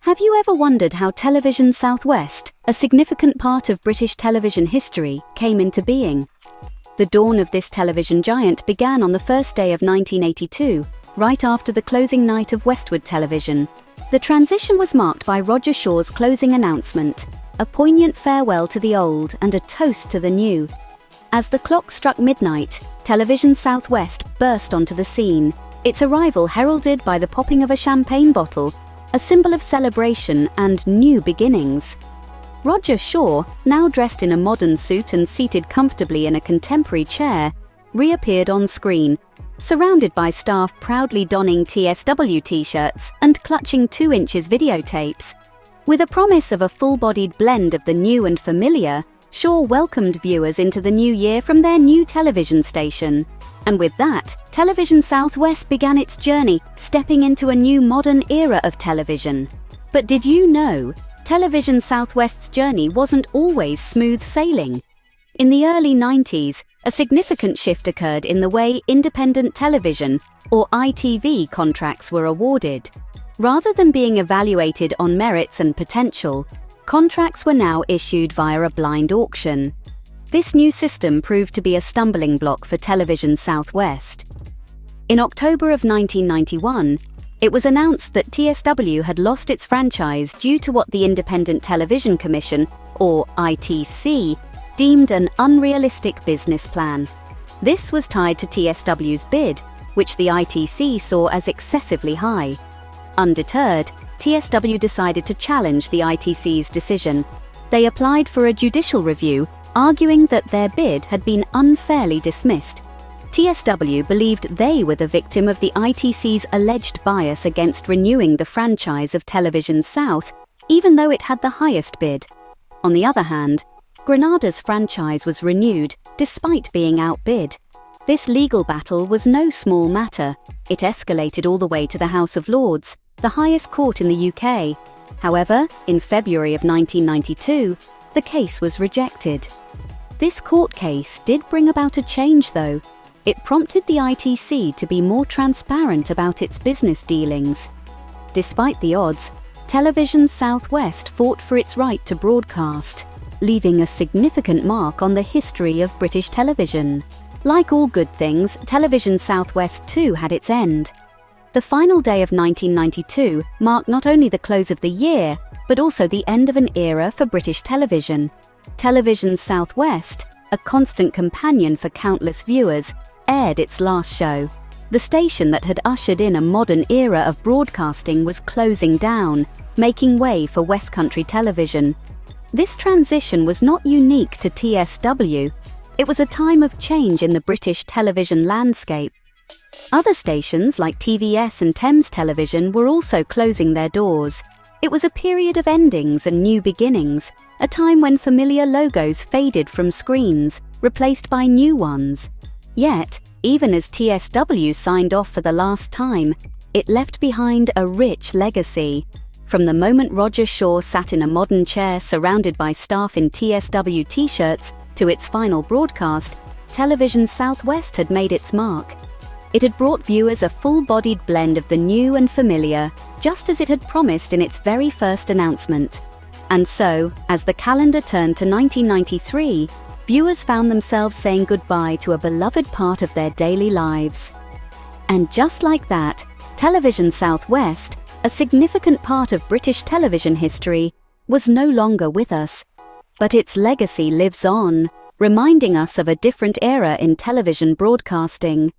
Have you ever wondered how Television South West, a significant part of British television history, came into being? The dawn of this television giant began on the first day of 1982, right after the closing night of Westward Television. The transition was marked by Roger Shaw's closing announcement, a poignant farewell to the old and a toast to the new. As the clock struck midnight, Television South West burst onto the scene, its arrival heralded by the popping of a champagne bottle, a symbol of celebration and new beginnings. Roger Shaw, now dressed in a modern suit and seated comfortably in a contemporary chair, reappeared on screen, surrounded by staff proudly donning TSW t-shirts and clutching 2-inch videotapes. With a promise of a full-bodied blend of the new and familiar, Shaw welcomed viewers into the new year from their new television station. And with that, Television South West began its journey, stepping into a new modern era of television. But did you know, Television South West's journey wasn't always smooth sailing? In the early 90s, a significant shift occurred in the way independent television, or ITV, contracts were awarded. Rather than being evaluated on merits and potential, contracts were now issued via a blind auction. This new system proved to be a stumbling block for Television South West. In October of 1991, it was announced that TSW had lost its franchise due to what the Independent Television Commission, or ITC, deemed an unrealistic business plan. This was tied to TSW's bid, which the ITC saw as excessively high. Undeterred, TSW decided to challenge the ITC's decision. They applied for a judicial review, arguing that their bid had been unfairly dismissed. TSW believed they were the victim of the ITC's alleged bias against renewing the franchise of Television South, even though it had the highest bid. On the other hand, Granada's franchise was renewed, despite being outbid. This legal battle was no small matter. It escalated all the way to the House of Lords, the highest court in the UK. However, in February of 1992, the case was rejected. This court case did bring about a change, though. It prompted the ITC to be more transparent about its business dealings. Despite the odds, Television South West fought for its right to broadcast, leaving a significant mark on the history of British television. Like all good things, Television South West too had its end. The final day of 1992 marked not only the close of the year, but also the end of an era for British television. Television South West, a constant companion for countless viewers, aired its last show. The station that had ushered in a modern era of broadcasting was closing down, making way for West Country Television. This transition was not unique to TSW. It was a time of change in the British television landscape. Other stations like TVS and Thames Television were also closing their doors. It was a period of endings and new beginnings, a time when familiar logos faded from screens, replaced by new ones. Yet, even as TSW signed off for the last time, it left behind a rich legacy. From the moment Roger Shaw sat in a modern chair surrounded by staff in TSW t-shirts to its final broadcast, Television South West had made its mark. It had brought viewers a full-bodied blend of the new and familiar, just as it had promised in its very first announcement. And so, as the calendar turned to 1993, viewers found themselves saying goodbye to a beloved part of their daily lives. And just like that, Television South West, a significant part of British television history, was no longer with us. But its legacy lives on, reminding us of a different era in television broadcasting.